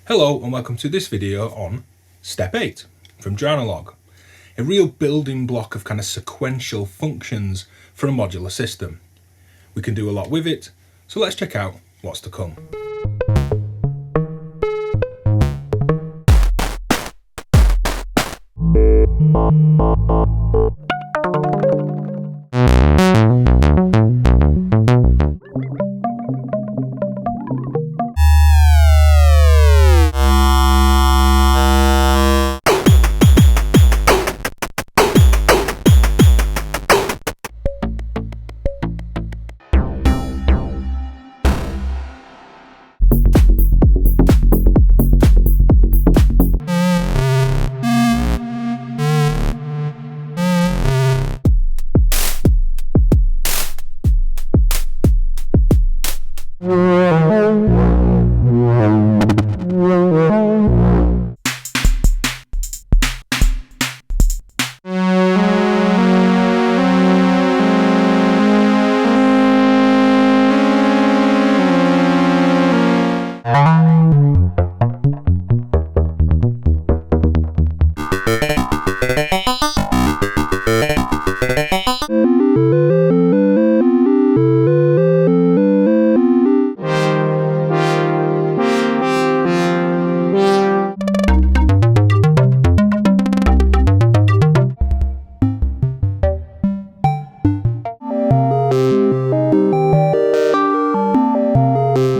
Hello and welcome to this video on Step 8 from Joranalogue, a real building block of kind of sequential functions for a modular system. We can do a lot with it, so let's check out what's to come.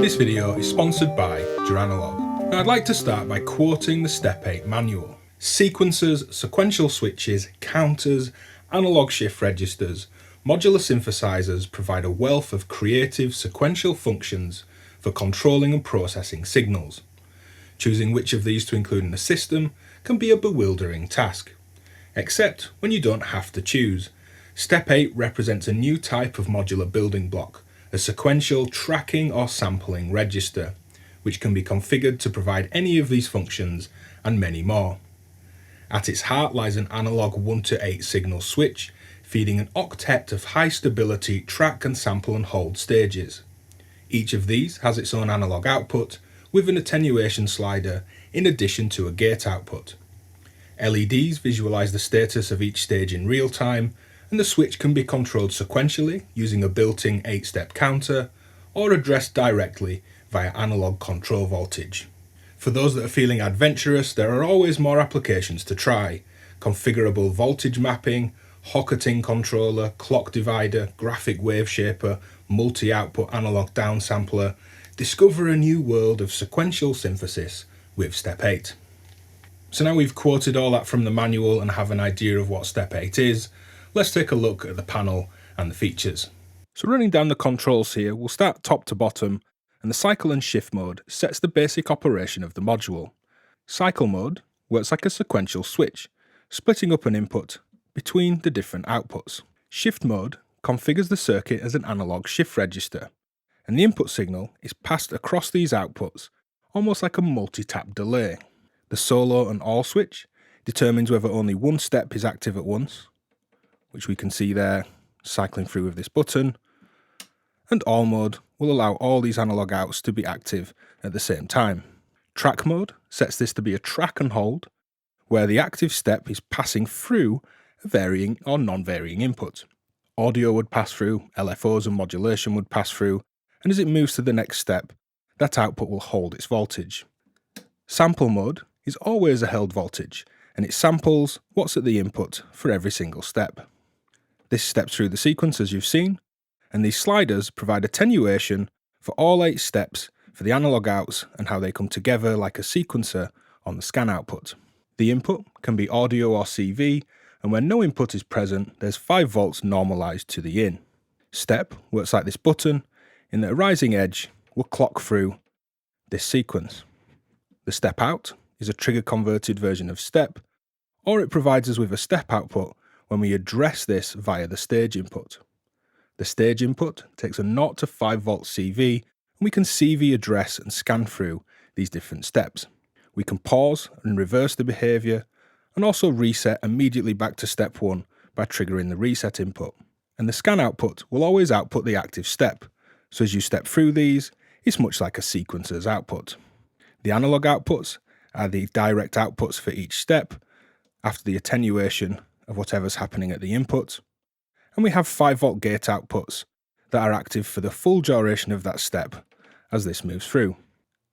This video is sponsored by Joranalogue. Now I'd like to start by quoting the Step 8 manual. Sequencers, sequential switches, counters, Analogue Shifter Registers, modular synthesizers provide a wealth of creative sequential functions for controlling and processing signals. Choosing which of these to include in a system can be a bewildering task. Except when you don't have to choose. Step 8 represents a new type of modular building block, a sequential tracking or sampling register, which can be configured to provide any of these functions and many more. At its heart lies an analog 1 to 8 signal switch, feeding an octet of high stability track and sample and hold stages. Each of these has its own analog output, with an attenuation slider in addition to a gate output. LEDs visualize the status of each stage in real time, and the switch can be controlled sequentially using a built-in 8-step counter, or addressed directly via analog control voltage. For those that are feeling adventurous, there are always more applications to try. Configurable voltage mapping, Hocketing controller, clock divider, graphic wave shaper, multi-output analog downsampler. Discover a new world of sequential synthesis with Step 8. So now we've quoted all that from the manual and have an idea of what Step 8 is, let's take a look at the panel and the features. So running down the controls here, we'll start top to bottom, and the cycle and shift mode sets the basic operation of the module. Cycle mode works like a sequential switch, splitting up an input between the different outputs. Shift mode configures the circuit as an analog shift register, and the input signal is passed across these outputs, almost like a multi-tap delay. The solo and all switch determines whether only one step is active at once, which we can see there cycling through with this button, and all mode will allow all these analog outs to be active at the same time. Track mode sets this to be a track and hold, where the active step is passing through a varying or non-varying input. Audio would pass through, LFOs and modulation would pass through, and as it moves to the next step, that output will hold its voltage. Sample mode is always a held voltage, and it samples what's at the input for every single step. This steps through the sequence as you've seen, and these sliders provide attenuation for all 8 steps for the analog outs and how they come together like a sequencer on the scan output. The input can be audio or CV, and when no input is present, there's 5 volts normalized to the in. Step works like this button, in that a rising edge will clock through this sequence. The step out is a trigger converted version of step, or it provides us with a step output when we address this via the stage input. The stage input takes a 0 to 5 volt CV, and we can CV address and scan through these different steps. We can pause and reverse the behaviour, and also reset immediately back to step 1 by triggering the reset input. And the scan output will always output the active step, so as you step through these, it's much like a sequencer's output. The analog outputs are the direct outputs for each step after the attenuation of whatever's happening at the input. And we have 5-volt gate outputs that are active for the full duration of that step as this moves through.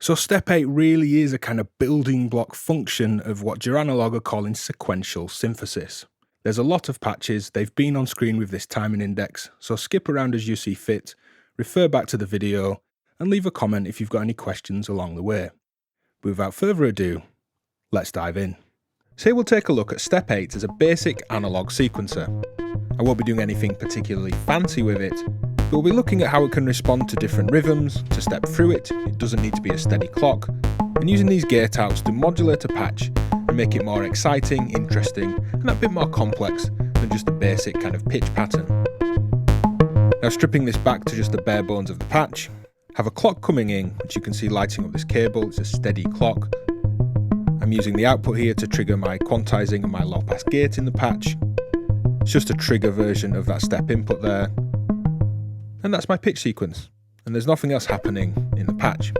So step 8 really is a kind of building block function of what Joranalogue are calling sequential synthesis. There's a lot of patches, they've been on screen with this timing index, so skip around as you see fit, refer back to the video, and leave a comment if you've got any questions along the way. But without further ado, let's dive in. So here we'll take a look at step 8 as a basic analog sequencer. I won't be doing anything particularly fancy with it, but we'll be looking at how it can respond to different rhythms, to step through it doesn't need to be a steady clock, and using these gate outs to modulate a patch and make it more exciting, interesting, and a bit more complex than just a basic kind of pitch pattern. Now stripping this back to just the bare bones of the patch, have a clock coming in, which you can see lighting up this cable, it's a steady clock. I'm using the output here to trigger my quantizing and my low pass gate in the patch. It's just a trigger version of that step input there. And that's my pitch sequence, and there's nothing else happening in the patch.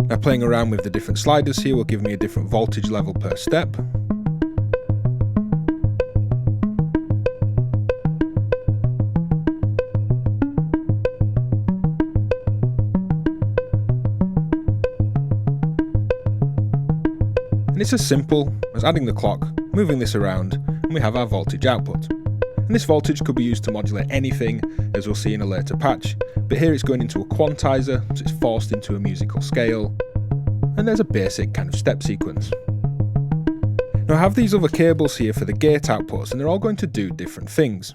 Now playing around with the different sliders here will give me a different voltage level per step. And it's as simple as adding the clock, moving this around, and we have our voltage output. And this voltage could be used to modulate anything, as we'll see in a later patch, but here it's going into a quantizer, so it's forced into a musical scale, and there's a basic kind of step sequence. Now I have these other cables here for the gate outputs, and they're all going to do different things.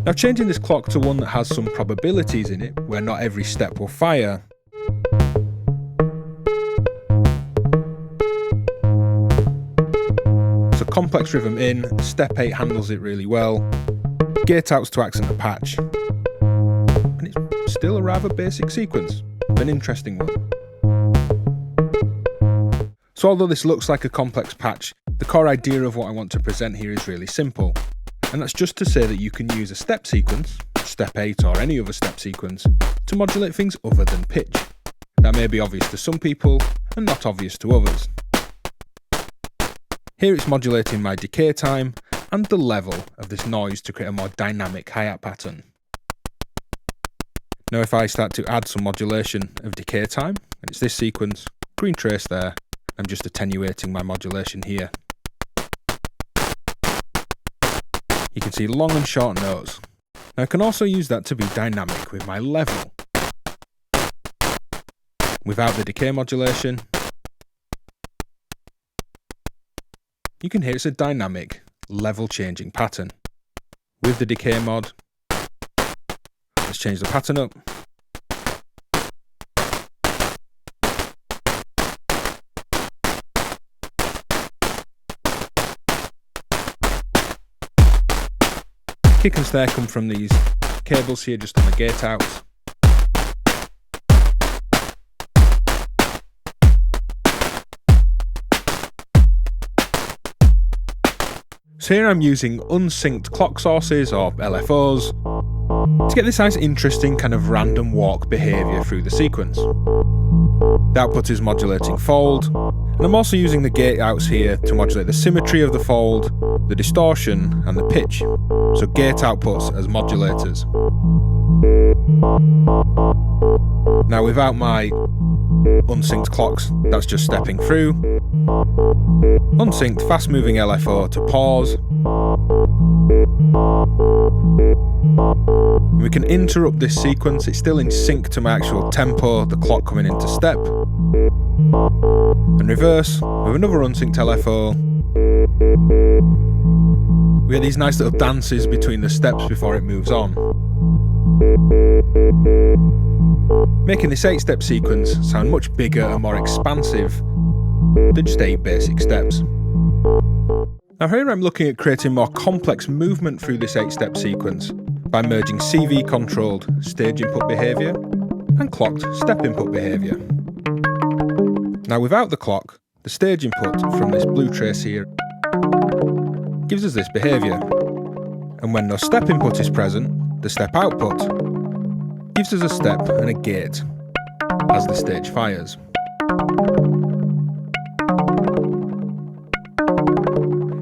Now changing this clock to one that has some probabilities in it, where not every step will fire, complex rhythm in, step 8 handles it really well, gate outs to accent the patch, and it's still a rather basic sequence, an interesting one. So although this looks like a complex patch, the core idea of what I want to present here is really simple, and that's just to say that you can use a step sequence, step 8 or any other step sequence, to modulate things other than pitch. That may be obvious to some people and not obvious to others. Here it's modulating my decay time and the level of this noise to create a more dynamic hi-hat pattern. Now if I start to add some modulation of decay time, and it's this sequence, green trace there, I'm just attenuating my modulation here. You can see long and short notes. Now I can also use that to be dynamic with my level. Without the decay modulation, you can hear it's a dynamic, level-changing pattern. With the decay mod, let's change the pattern up. Kick and snare come from these cables here just on the gate outs. So here I'm using unsynced clock sources, or LFOs, to get this nice interesting kind of random walk behaviour through the sequence. The output is modulating fold, and I'm also using the gate outs here to modulate the symmetry of the fold, the distortion and the pitch, so gate outputs as modulators. Now without my unsynced clocks, that's just stepping through. Unsynced fast moving LFO to pause. We can interrupt this sequence, it's still in sync to my actual tempo, the clock coming into step. And reverse with another unsynced LFO. We get these nice little dances between the steps before it moves on, making this 8-step sequence sound much bigger and more expansive than just 8 basic steps. Now here I'm looking at creating more complex movement through this 8-step sequence by merging CV controlled stage input behaviour and clocked step input behaviour. Now without the clock, the stage input from this blue trace here gives us this behaviour. And when no step input is present, the step output gives us a step and a gate as the stage fires.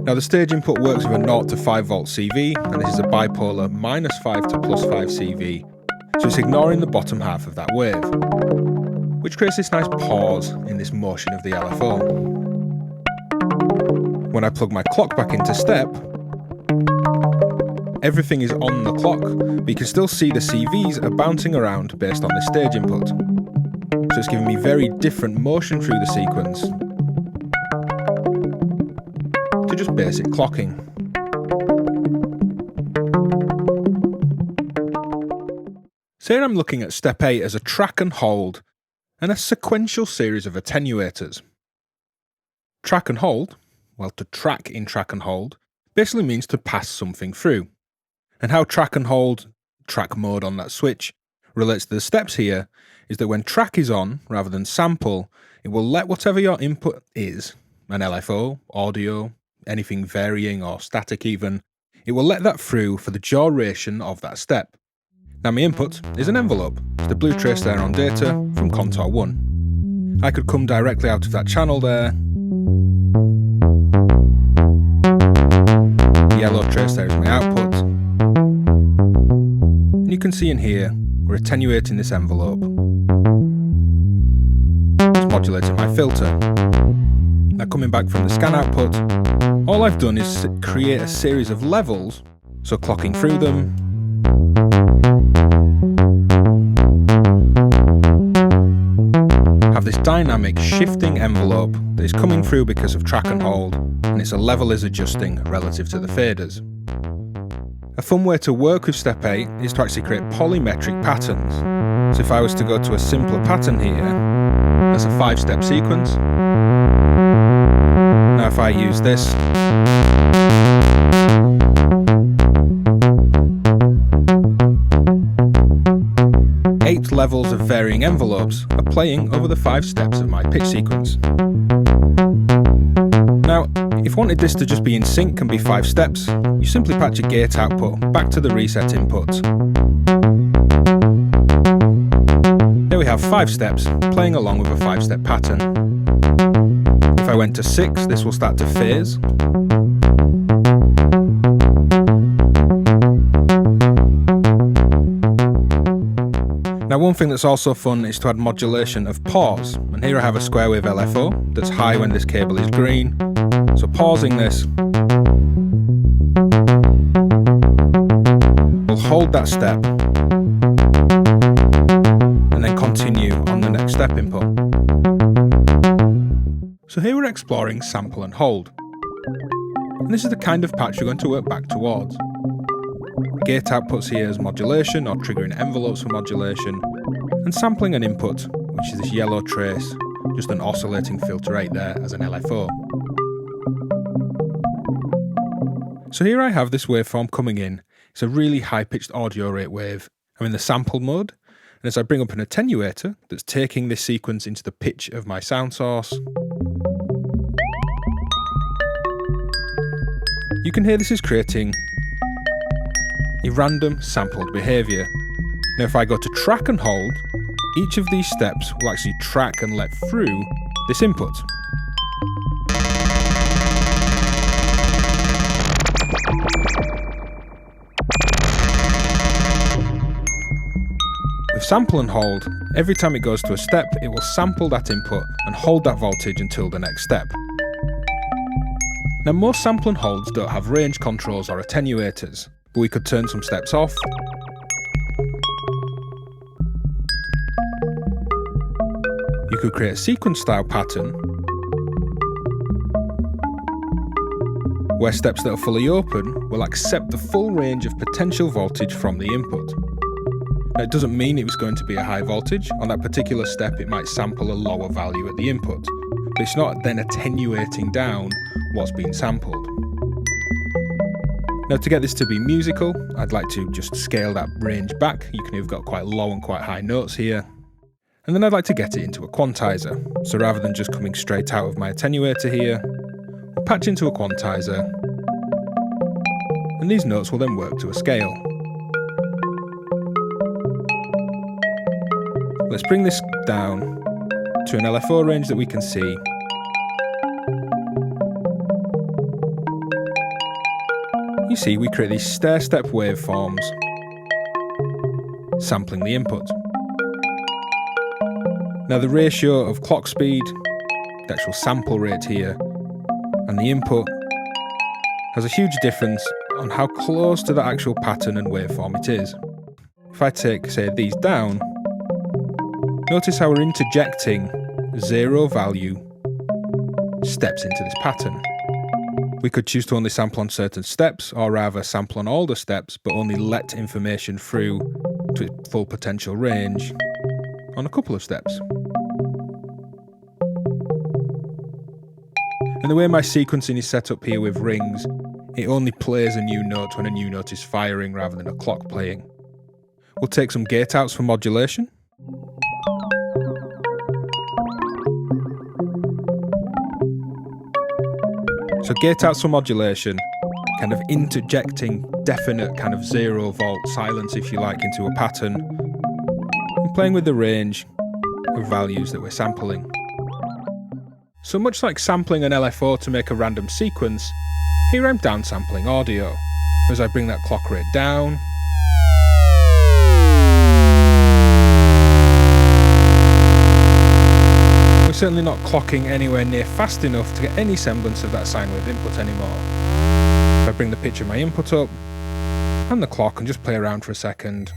Now the stage input works with a 0 to 5 volt CV, and this is a bipolar -5 to +5 CV, so it's ignoring the bottom half of that wave, which creates this nice pause in this motion of the LFO. When I plug my clock back into step, everything is on the clock, but you can still see the CVs are bouncing around based on the stage input. So it's giving me very different motion through the sequence to just basic clocking. So here I'm looking at step 8 as a track and hold and a sequential series of attenuators. Track and hold, well, to track in track and hold, basically means to pass something through. And how track and hold, track mode on that switch, relates to the steps here is that when track is on, rather than sample, it will let whatever your input is, an LFO, audio, anything varying or static even, it will let that through for the duration of that step. Now my input is an envelope, it's the blue trace there on data from contour 1. I could come directly out of that channel there. The yellow trace there is my output. And you can see in here, we're attenuating this envelope. It's modulating my filter. Now coming back from the scan output, all I've done is create a series of levels, so clocking through them, have this dynamic shifting envelope that is coming through because of track and hold, and its level is adjusting relative to the faders. A fun way to work with step 8 is to actually create polymetric patterns. So if I was to go to a simpler pattern here, that's a 5-step sequence. Now if I use this, eight levels of varying envelopes are playing over the 5 steps of my pitch sequence. Now, if you wanted this to just be in sync and be 5 steps, you simply patch a gate output back to the reset input. There we have 5 steps playing along with a 5-step pattern. If I went to 6, this will start to phase. Now one thing that's also fun is to add modulation of pause, and here I have a square wave LFO that's high when this cable is green, so pausing this will hold that step and then continue on the next step input. So here we're exploring sample and hold, and this is the kind of patch we're going to work back towards. Gate outputs here as modulation or triggering envelopes for modulation, and sampling an input, which is this yellow trace, just an oscillating filter 8 there as an LFO. So here I have this waveform coming in. It's a really high-pitched audio rate wave. I'm in the sample mode, and as I bring up an attenuator that's taking this sequence into the pitch of my sound source, you can hear this is creating a random sampled behaviour. Now if I go to track and hold, each of these steps will actually track and let through this input. With sample and hold, every time it goes to a step, it will sample that input and hold that voltage until the next step. Now most sample and holds don't have range controls or attenuators, but we could turn some steps off. You could create a sequence style pattern where steps that are fully open will accept the full range of potential voltage from the input. Now it doesn't mean it was going to be a high voltage. On that particular step it might sample a lower value at the input, but it's not then attenuating down what's being sampled. Now to get this to be musical, I'd like to just scale that range back. You can have got quite low and quite high notes here. And then I'd like to get it into a quantizer. So rather than just coming straight out of my attenuator here, we'll patch into a quantizer. and these notes will then work to a scale. Let's bring this down to an LFO range that we can see. You see, we create these stair-step waveforms, sampling the input. Now the ratio of clock speed, the actual sample rate here, and the input has a huge difference on how close to the actual pattern and waveform it is. If I take, say, these down, notice how we're interjecting 0 value steps into this pattern. We could choose to only sample on certain steps, or rather sample on all the steps, but only let information through to its full potential range on a couple of steps. And the way my sequencing is set up here with rings, it only plays a new note when a new note is firing rather than a clock playing. We'll take some gate outs for modulation. So gate outs for modulation, kind of interjecting definite kind of 0 volt silence, if you like, into a pattern, and playing with the range of values that we're sampling. So much like sampling an LFO to make a random sequence, here I'm downsampling audio. As I bring that clock rate down, we're certainly not clocking anywhere near fast enough to get any semblance of that sine wave input anymore. If I bring the pitch of my input up, and the clock, and just play around for a second.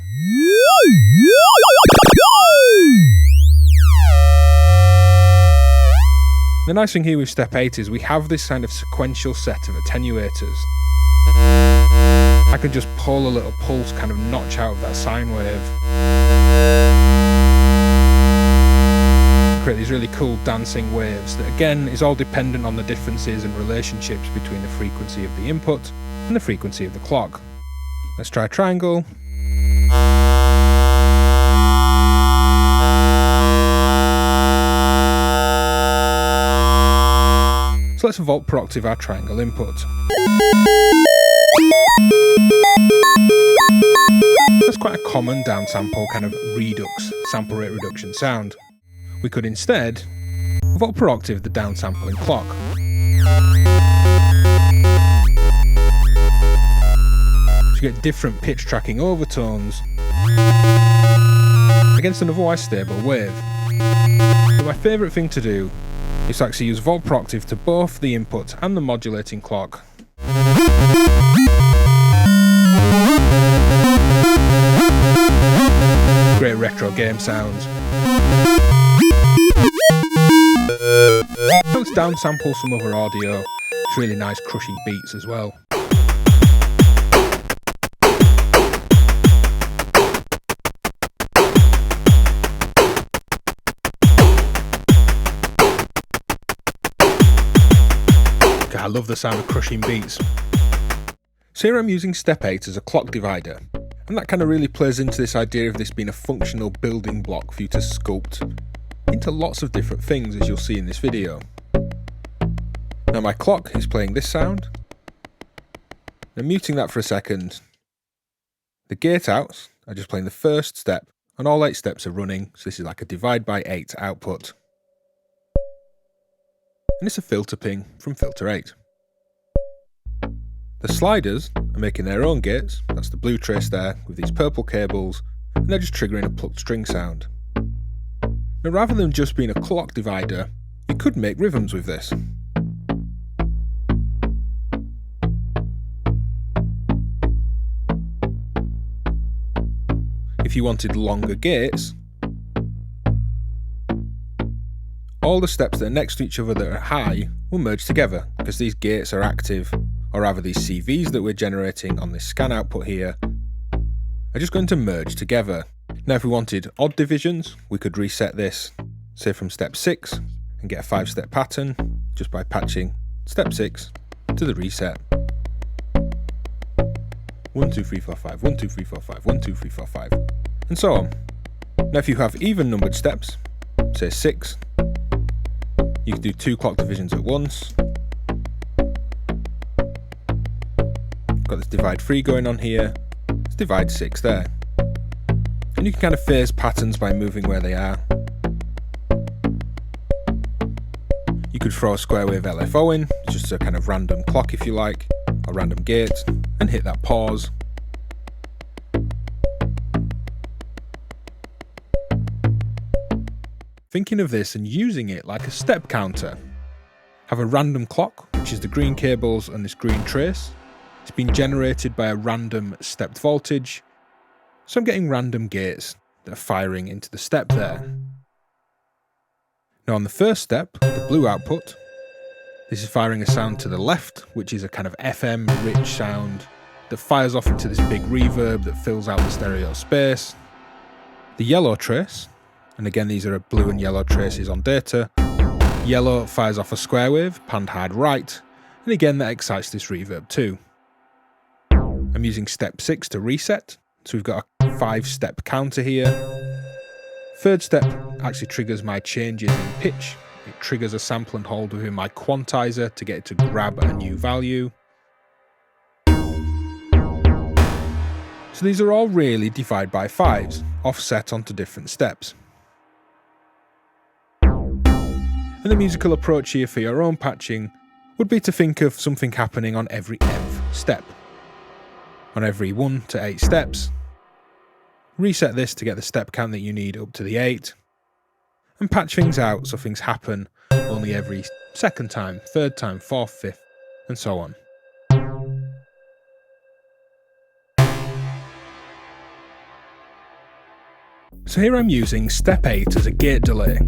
The nice thing here with step 8 is we have this kind of sequential set of attenuators. I can just pull a little pulse kind of notch out of that sine wave. Create these really cool dancing waves that again is all dependent on the differences and relationships between the frequency of the input and the frequency of the clock. Let's try a triangle. So let's volt per octave our triangle input. That's quite a common downsample kind of redux, sample rate reduction sound. We could instead volt per octave the downsampling clock. To get different pitch tracking overtones against an otherwise stable wave. But my favourite thing to do is to actually use volt per octave to both the input and the modulating clock. Great retro game sounds. Let's downsample some other audio. It's really nice crushing beats as well. I love the sound of crushing beats. So here I'm using step 8 as a clock divider, and that kind of really plays into this idea of this being a functional building block for you to sculpt into lots of different things, as you'll see in this video. Now my clock is playing this sound. I'm muting that for a second. The gate outs are just playing the first step, and all 8 steps are running, so this is like a divide by 8 output. And it's a filter ping from filter 8. The sliders are making their own gates, that's the blue trace there with these purple cables, and they're just triggering a plucked string sound. Now rather than just being a clock divider, you could make rhythms with this. If you wanted longer gates, all the steps that are next to each other that are high will merge together because these gates are active, or rather these CVs that we're generating on this scan output here are just going to merge together. Now if we wanted odd divisions, we could reset this, say from step 6, and get a 5-step pattern just by patching step 6 to the reset. 1, 2, 3, 4, 5, 1, 2, 3, 4, 5, 1, 2, 3, 4, 5, and so on. Now if you have even numbered steps, say 6, you can do 2 clock divisions at once. got this divide 3 going on here, it's divide 6 there. And you can kind of phase patterns by moving where they are. You could throw a square wave LFO in, just a kind of random clock if you like, or random gate, and hit that pause. Thinking of this and using it like a step counter. Have a random clock, which is the green cables and this green trace. It's been generated by a random stepped voltage. So I'm getting random gates that are firing into the step there. Now on the first step, the blue output, this is firing a sound to the left, which is a kind of FM rich sound that fires off into this big reverb that fills out the stereo space. The yellow trace, and again these are blue and yellow traces on data. Yellow fires off a square wave, panned hard right, and again that excites this reverb too. I'm using step 6 to reset, so we've got a 5-step counter here. Third step actually triggers my changes in pitch. It triggers a sample and hold within my quantizer to get it to grab a new value. So these are all really divide by 5s, offset onto different steps. And the musical approach here for your own patching would be to think of something happening on every nth step. On every 1 to 8 steps, reset this to get the step count that you need up to the 8, and patch things out so things happen only every 2nd time, 3rd time, 4th, 5th, and so on. So here I'm using step 8 as a gate delay.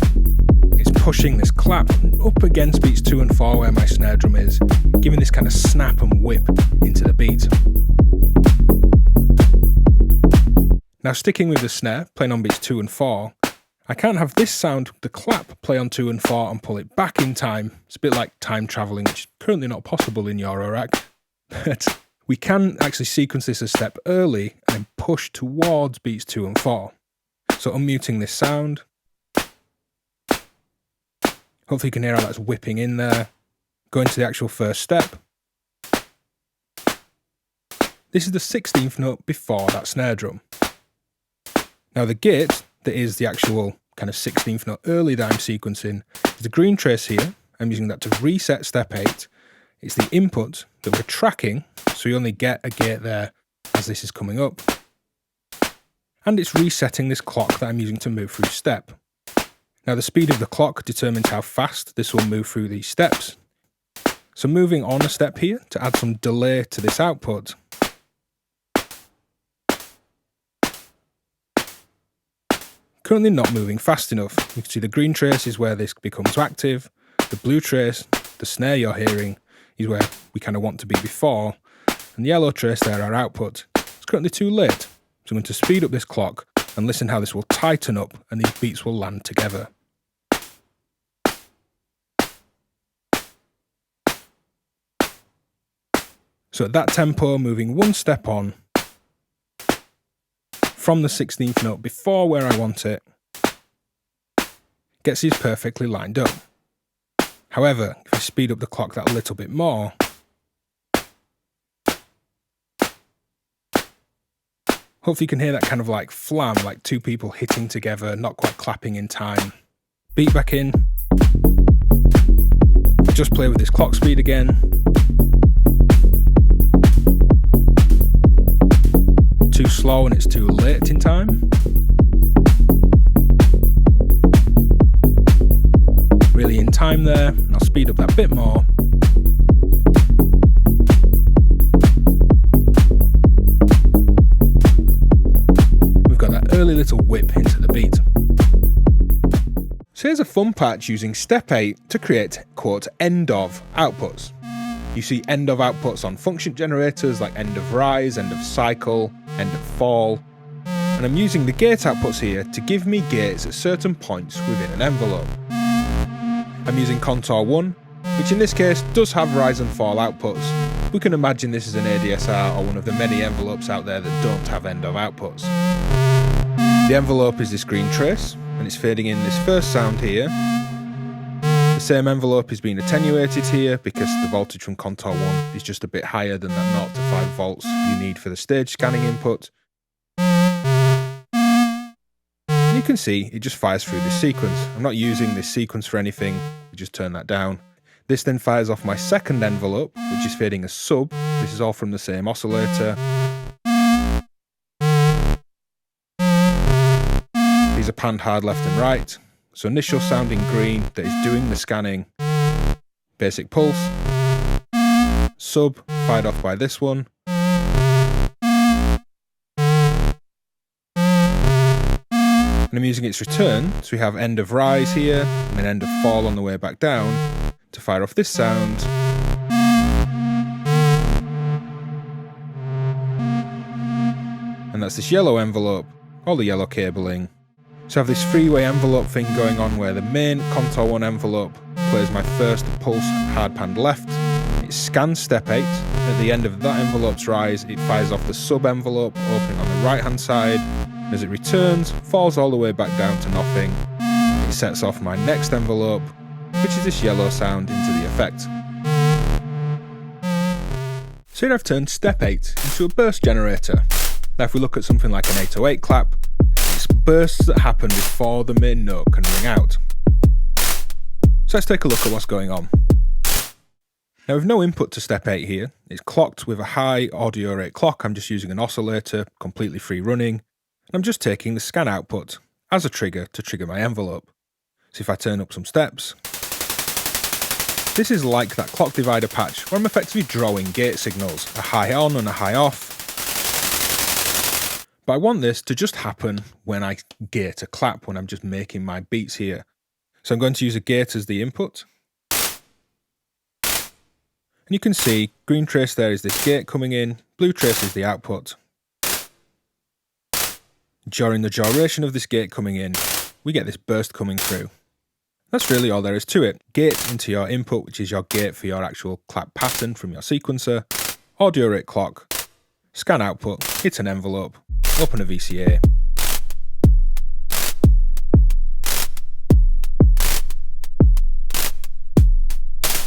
It's pushing this clap up against beats 2 and 4 where my snare drum is, giving this kind of snap and whip into the beat. Now sticking with the snare, playing on beats 2 and 4, I can't have this sound, the clap, play on 2 and 4 and pull it back in time. It's a bit like time travelling, which is currently not possible in Eurorack. But we can actually sequence this a step early and push towards beats 2 and 4. So unmuting this sound. Hopefully you can hear how that's whipping in there. Going to the actual first step. This is the 16th note before that snare drum. Now the gate, that is the actual kind of 16th note early that I'm sequencing, is the green trace here. I'm using that to reset step 8. It's the input that we're tracking, so you only get a gate there as this is coming up. And it's resetting this clock that I'm using to move through step. Now the speed of the clock determines how fast this will move through these steps. So moving on a step here to add some delay to this output. Currently not moving fast enough. You can see the green trace is where this becomes active. The blue trace, the snare you're hearing, is where we kind of want to be before. And the yellow trace there, our output. It's currently too late. So I'm going to speed up this clock and listen how this will tighten up and these beats will land together. So at that tempo, moving 1 step on, from the 16th note before where I want it, gets these perfectly lined up. However, if I speed up the clock that little bit more, hopefully you can hear that kind of like flam, like 2 people hitting together, not quite clapping in time. Beat back in. Just play with this clock speed again. Too slow and it's too late in time. Really in time there, and I'll speed up that bit more. We've got that early little whip into the beat. So here's a fun patch using step 8 to create, quote, end of outputs. You see end of outputs on function generators like end of rise, end of cycle, end of fall. And I'm using the gate outputs here to give me gates at certain points within an envelope. I'm using contour 1, which in this case does have rise and fall outputs. We can imagine this is an ADSR or one of the many envelopes out there that don't have end of outputs. The envelope is this green trace, and it's fading in this first sound here. The same envelope is being attenuated here because the voltage from contour 1 is just a bit higher than that 0 to 5 volts you need for the stage scanning input. And you can see it just fires through this sequence. I'm not using this sequence for anything, we just turn that down. This then fires off my second envelope, which is fading as sub. This is all from the same oscillator. These are panned hard left and right. So initial sounding green that is doing the scanning. Basic pulse. Sub fired off by this one. And I'm using its return, so we have end of rise here, and then end of fall on the way back down, to fire off this sound. And that's this yellow envelope, all the yellow cabling. So I have this three-way envelope thing going on where the main contour 1 envelope plays my first pulse hard panned left. It scans step 8. At the end of that envelope's rise, it fires off the sub envelope, opening on the right hand side. As it returns, falls all the way back down to nothing. It sets off my next envelope, which is this yellow sound, into the effect. So here I've turned step 8 into a burst generator. Now if we look at something like an 808 clap, it's bursts that happen before the main note can ring out. So let's take a look at what's going on. Now with no input to step 8 here, it's clocked with a high audio rate clock. I'm just using an oscillator, completely free running. I'm just taking the scan output as a trigger to trigger my envelope. So if I turn up some steps, this is like that clock divider patch where I'm effectively drawing gate signals, a high on and a high off. But I want this to just happen when I gate a clap, when I'm just making my beats here. So I'm going to use a gate as the input. And you can see green trace there is this gate coming in, blue trace is the output. During the duration of this gate coming in, we get this burst coming through. That's really all there is to it. Gate into your input, which is your gate for your actual clap pattern from your sequencer, audio rate clock, scan output, hit an envelope, open a VCA.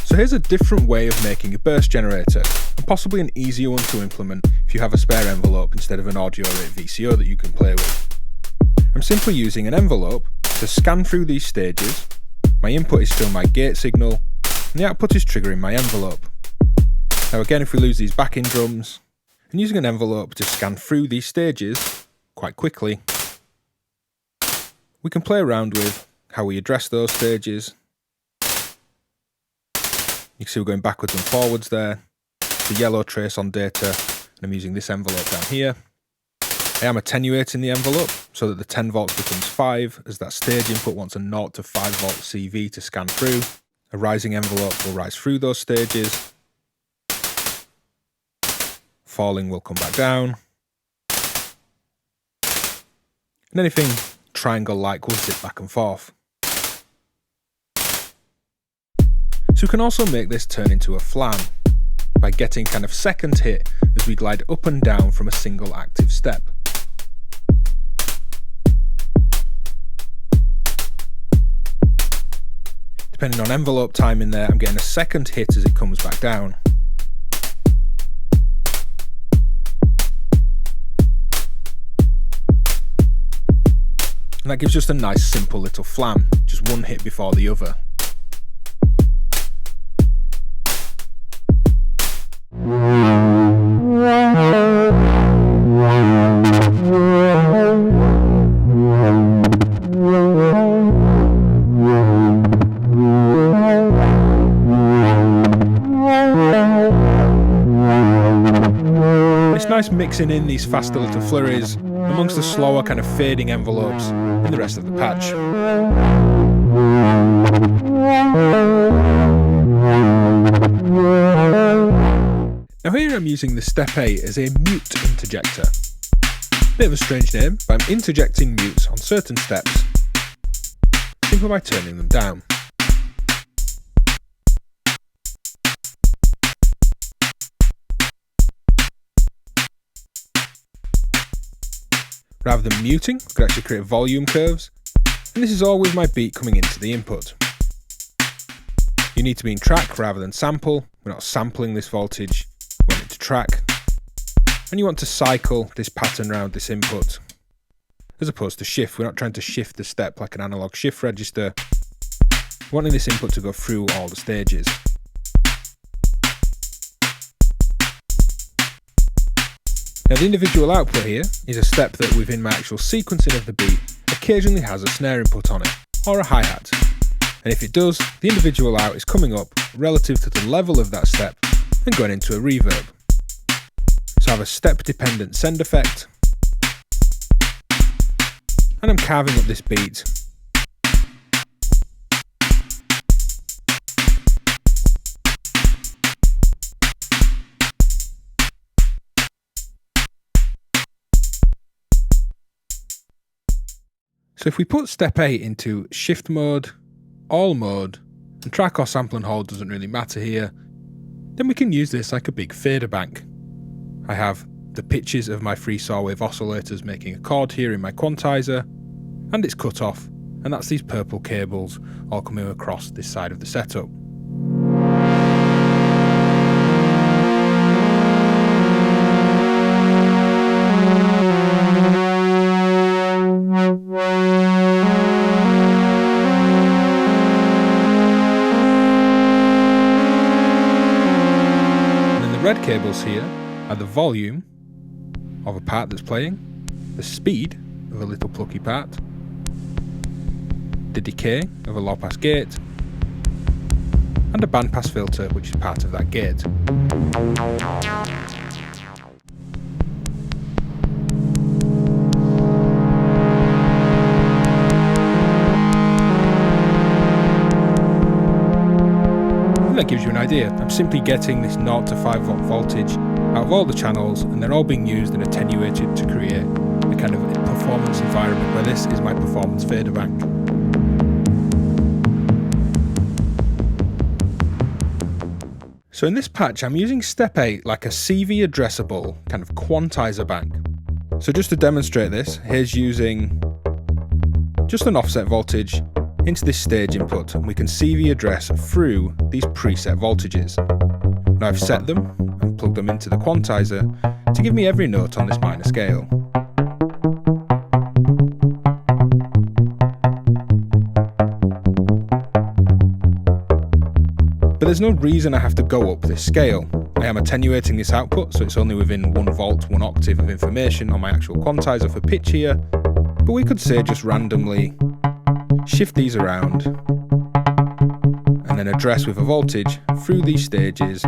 So here's a different way of making a burst generator, and possibly an easier one to implement if you have a spare envelope instead of an audio rate VCO that you can play with. I'm simply using an envelope to scan through these stages. My input is still my gate signal, and the output is triggering my envelope. Now again, if we lose these backing drums, and using an envelope to scan through these stages quite quickly, we can play around with how we address those stages. You can see we're going backwards and forwards there. The yellow trace on data, and I'm using this envelope down here. I am attenuating the envelope so that the 10 volts becomes 5, as that stage input wants a 0 to 5 volt CV to scan through. A rising envelope will rise through those stages. Falling will come back down. And anything triangle-like will zip back and forth. So we can also make this turn into a flam by getting kind of second hit as we glide up and down from a single active step. Depending on envelope time in there, I'm getting a second hit as it comes back down. And that gives just a nice simple little flam, just one hit before the other. It's nice mixing in these faster little flurries amongst the slower kind of fading envelopes in the rest of the patch. Now here I'm using the step 8 as a mute interjector. Bit of a strange name, but I'm interjecting mutes on certain steps simply by turning them down. Rather than muting, I could actually create volume curves, and this is all with my beat coming into the input. You need to be in track rather than sample. We're not sampling this voltage, we want it to track. And you want to cycle this pattern around this input, as opposed to shift. We're not trying to shift the step like an analog shift register. We're wanting this input to go through all the stages. Now the individual output here is a step that within my actual sequencing of the beat occasionally has a snare input on it, or a hi-hat. And if it does, the individual out is coming up relative to the level of that step and going into a reverb. So I have a step-dependent send effect, and I'm carving up this beat. So if we put step 8 into shift mode, all mode, and track or sample and hold doesn't really matter here, then we can use this like a big fader bank. I have the pitches of my free saw wave oscillators making a chord here in my quantizer, and it's cut off, and that's these purple cables all coming across this side of the setup. Red cables here are the volume of a part that's playing, the speed of a little plucky part, the decay of a low pass gate, and a bandpass filter which is part of that gate. That gives you an idea. I'm simply getting this 0 to 5 volt voltage out of all the channels, and they're all being used and attenuated to create a kind of performance environment where this is my performance fader bank. So in this patch I'm using step 8 like a CV addressable kind of quantizer bank. So just to demonstrate this, here's using just an offset voltage into this stage input, and we can CV address through these preset voltages. Now I've set them and plugged them into the quantizer to give me every note on this minor scale. But there's no reason I have to go up this scale. I am attenuating this output so it's only within 1 volt, 1 octave of information on my actual quantizer for pitch here, but we could say just randomly shift these around and then address with a voltage through these stages.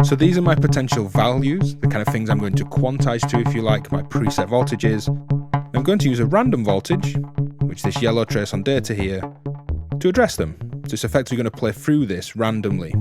So these are my potential values, the kind of things I'm going to quantize to, if you like, my preset voltages. I'm going to use a random voltage, which this yellow trace on data here, to address them. So it's effectively going to play through this randomly.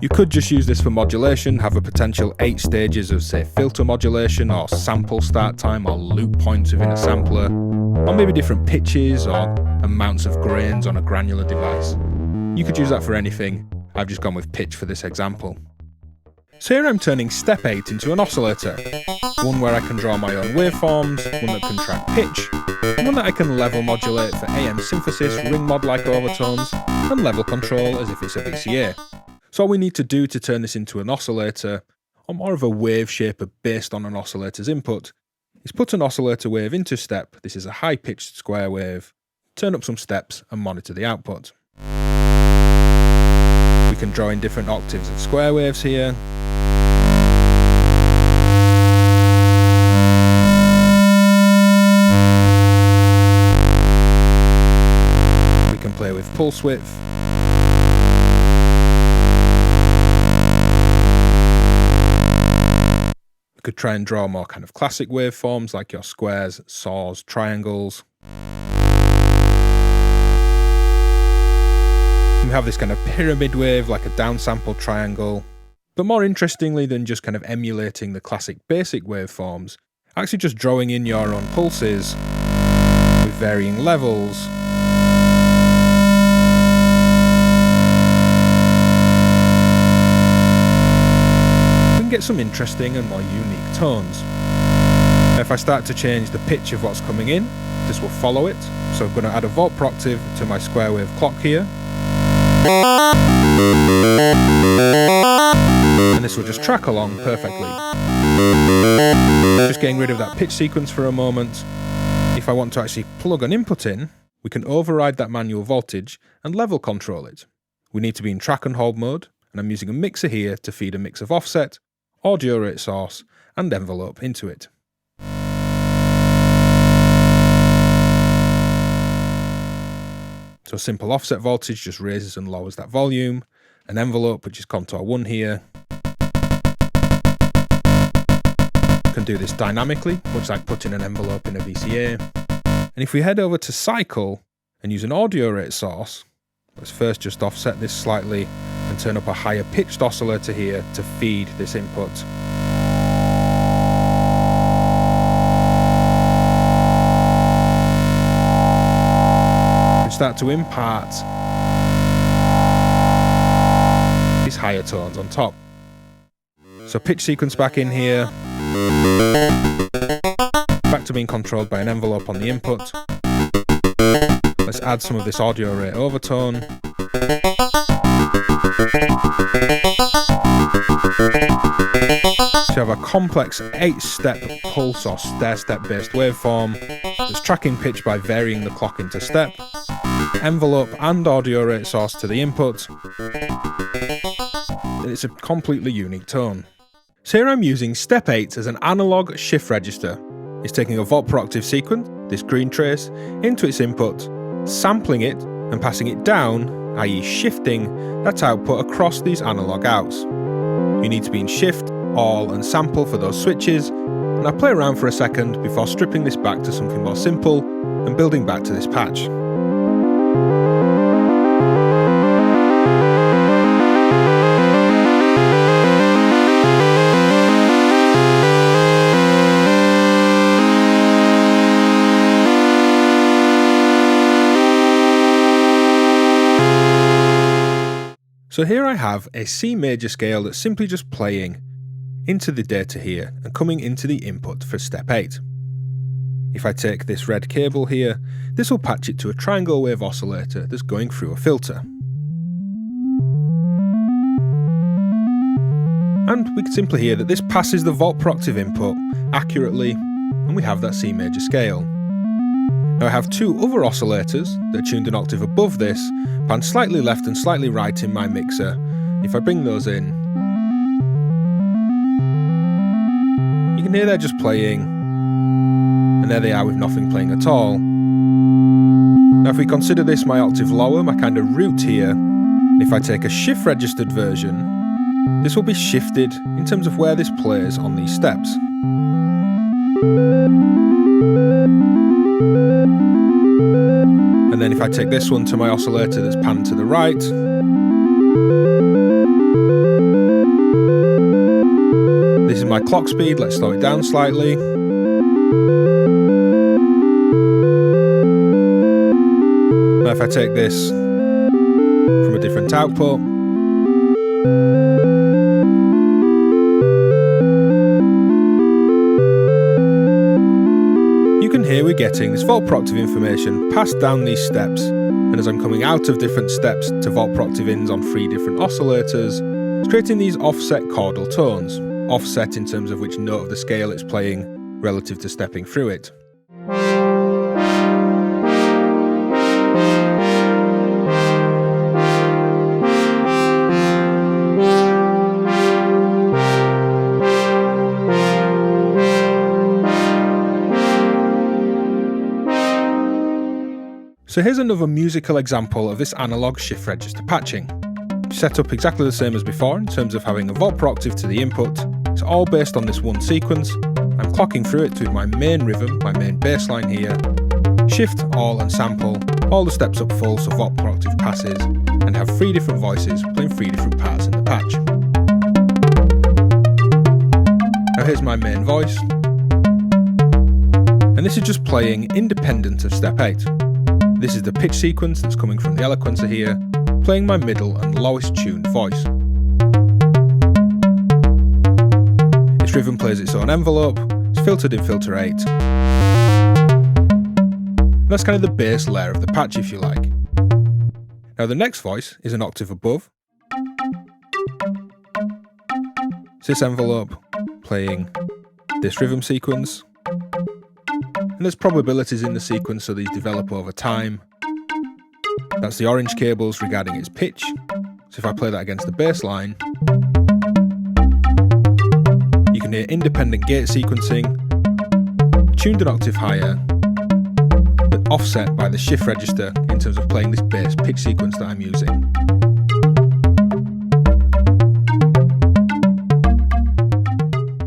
You could just use this for modulation, have a potential 8 stages of, say, filter modulation or sample start time or loop points within a sampler, or maybe different pitches or amounts of grains on a granular device. You could use that for anything. I've just gone with pitch for this example. So here I'm turning step 8 into an oscillator, one where I can draw my own waveforms, one that can track pitch, and one that I can level modulate for AM synthesis, ring mod like overtones, and level control as if it's a VCA. So all we need to do to turn this into an oscillator, or more of a wave shaper based on an oscillator's input, is put an oscillator wave into step. This is a high-pitched square wave, turn up some steps and monitor the output. We can draw in different octaves of square waves here. We can play with pulse width. We could try and draw more kind of classic waveforms like your squares, saws, triangles. We have this kind of pyramid wave like a downsampled triangle. But more interestingly than just kind of emulating the classic basic waveforms, actually just drawing in your own pulses with varying levels get some interesting and more unique tones. If I start to change the pitch of what's coming in, this will follow it. So I'm going to add a volt per octave to my square wave clock here. And this will just track along perfectly. Just getting rid of that pitch sequence for a moment. If I want to actually plug an input in, we can override that manual voltage and level control it. We need to be in track and hold mode, and I'm using a mixer here to feed a mix of offset, audio rate source, and envelope into it. So simple offset voltage just raises and lowers that volume, an envelope which is contour 1 here. Can do this dynamically, much like putting an envelope in a VCA. And if we head over to cycle and use an audio rate source, let's first just offset this slightly and turn up a higher pitched oscillator here to feed this input. Start to impart these higher tones on top. So pitch sequence back in here, back to being controlled by an envelope on the input. Let's add some of this audio rate overtone. So you have a complex 8-step pulse or stair-step based waveform that's tracking pitch by varying the clock into step, envelope and audio rate source to the input. It's a completely unique tone. So here I'm using step 8 as an analog shift register. It's taking a volt per octave sequence, this green trace, into its input, sampling it and passing it down, i.e. shifting that output across these analog outs. You need to be in shift, all and sample for those switches, and I play around for a second before stripping this back to something more simple and building back to this patch. So here I have a C major scale that's simply just playing into the data here and coming into the input for step 8. If I take this red cable here, this will patch it to a triangle wave oscillator that's going through a filter. And we can simply hear that this passes the volt per octave input accurately, and we have that C major scale. Now I have 2 other oscillators that are tuned an octave above this, panned slightly left and slightly right in my mixer. If I bring those in, you can hear they're just playing, and there they are with nothing playing at all. Now if we consider this my octave lower, my kind of root here, and if I take a shift registered version, this will be shifted in terms of where this plays on these steps. And then if I take this one to my oscillator that's panned to the right, this is my clock speed, let's slow it down slightly. Now if I take this from a different output, here we're getting this volt per octave information passed down these steps, and as I'm coming out of different steps to volt per octave ins on 3 different oscillators, it's creating these offset chordal tones, offset in terms of which note of the scale it's playing relative to stepping through it. So here's another musical example of this analog shift register patching. Set up exactly the same as before in terms of having a volt per octave to the input. It's all based on this one sequence. I'm clocking through it to my main rhythm, my main bass line here. Shift, all and sample, all the steps up full so volt per octave passes, and have 3 different voices playing 3 different parts in the patch. Now here's my main voice. And this is just playing independent of step 8. This is the pitch sequence that's coming from the eloquencer here, playing my middle and lowest tuned voice. This rhythm plays its own envelope, it's filtered in filter 8. And that's kind of the base layer of the patch, if you like. Now the next voice is an octave above. It's this envelope playing this rhythm sequence. And there's probabilities in the sequence, so these develop over time. That's the orange cables regarding its pitch. So if I play that against the bass line, you can hear independent gate sequencing, tuned an octave higher, but offset by the shift register in terms of playing this bass pitch sequence that I'm using.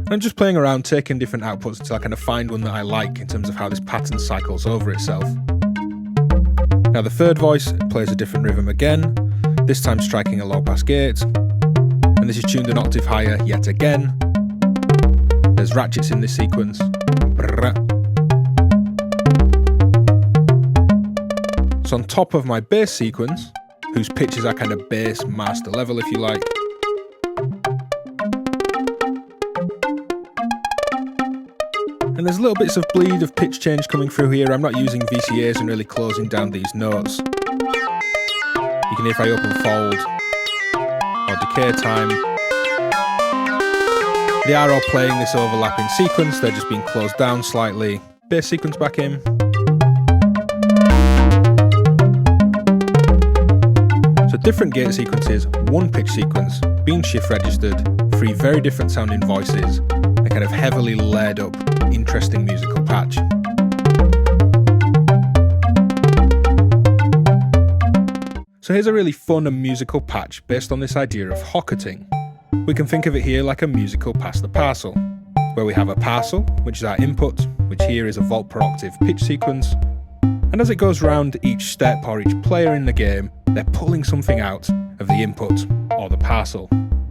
I'm just playing around, taking different outputs until I kind of find one that I like in terms of how this pattern cycles over itself. Now the third voice plays a different rhythm again, this time striking a low pass gate, and this is tuned an octave higher yet again. There's ratchets in this sequence. So on top of my bass sequence, whose pitches are kind of bass master level if you like, and there's little bits of bleed of pitch change coming through here. I'm not using VCAs and really closing down these notes. You can hear if I open fold or decay time. They are all playing this overlapping sequence, they're just being closed down slightly. Bass sequence back in. So different gate sequences, one pitch sequence, being shift registered, 3 very different sounding voices, a kind of heavily layered up, interesting musical patch. So here's a really fun and musical patch based on this idea of Hocketing. We can think of it here like a musical pass the parcel, where we have a parcel, which is our input, which here is a volt per octave pitch sequence, and as it goes round each step or each player in the game, they're pulling something out of the input or the parcel.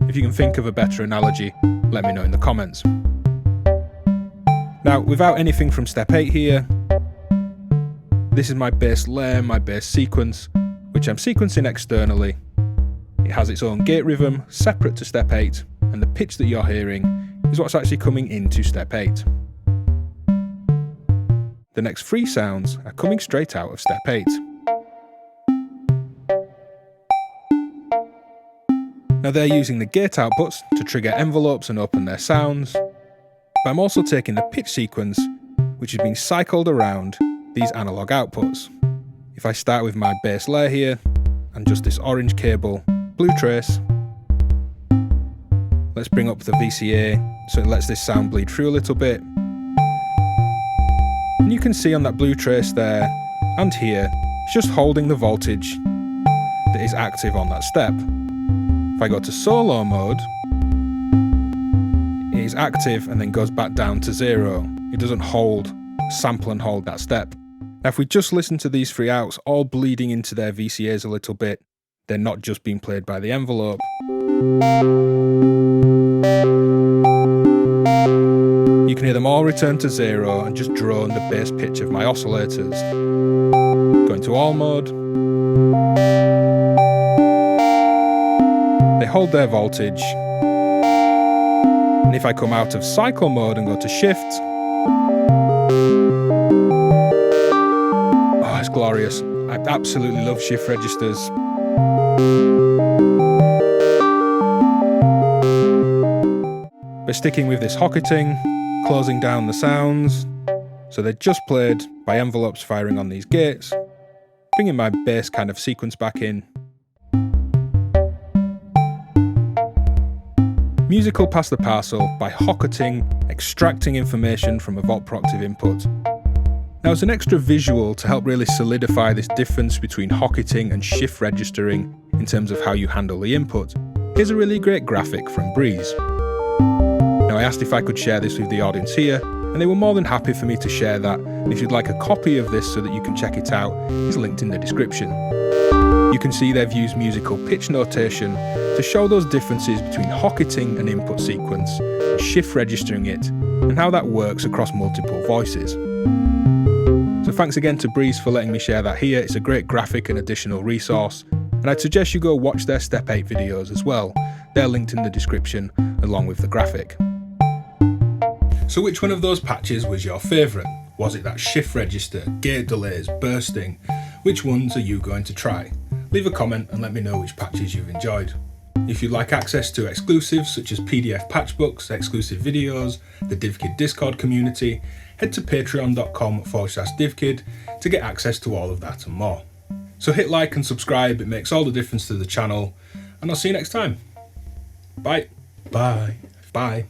If you can think of a better analogy, let me know in the comments. Now, without anything from step 8 here, this is my bass layer, my bass sequence, which I'm sequencing externally. It has its own gate rhythm, separate to step 8, and the pitch that you're hearing is what's actually coming into step 8. The next 3 sounds are coming straight out of step 8. Now they're using the gate outputs to trigger envelopes and open their sounds, but I'm also taking the pitch sequence, which is being cycled around these analog outputs. If I start with my bass layer here, and just this orange cable, blue trace, let's bring up the VCA so it lets this sound bleed through a little bit. And you can see on that blue trace there, and here, it's just holding the voltage that is active on that step. If I go to solo mode, it is active and then goes back down to 0. It doesn't sample and hold that step. Now if we just listen to these 3 outs all bleeding into their VCAs a little bit, they're not just being played by the envelope. You can hear them all return to 0 and just drone the bass pitch of my oscillators. Go into all mode. They hold their voltage. And if I come out of cycle mode and go to shift, oh, it's glorious. I absolutely love shift registers. We're sticking with this Hocketing, closing down the sounds, so they're just played by envelopes firing on these gates, bringing my bass kind of sequence back in. Musical pass the parcel by Hocketing, extracting information from a volt per octave input. Now as an extra visual to help really solidify this difference between Hocketing and shift registering in terms of how you handle the input, here's a really great graphic from Breeze. Now I asked if I could share this with the audience here, and they were more than happy for me to share that. And if you'd like a copy of this so that you can check it out, it's linked in the description. You can see they've used musical pitch notation to show those differences between Hocketing an input sequence and shift registering it, and how that works across multiple voices. So thanks again to Breeze for letting me share that here. It's a great graphic and additional resource, and I'd suggest you go watch their Step 8 videos as well. They're linked in the description along with the graphic. So which one of those patches was your favourite? Was it that shift register, gate delays, bursting? Which ones are you going to try? Leave a comment and let me know which patches you've enjoyed. If you'd like access to exclusives such as PDF patchbooks, exclusive videos, the DivKid Discord community, head to patreon.com/DivKid to get access to all of that and more. So hit like and subscribe, it makes all the difference to the channel, and I'll see you next time. Bye. Bye. Bye.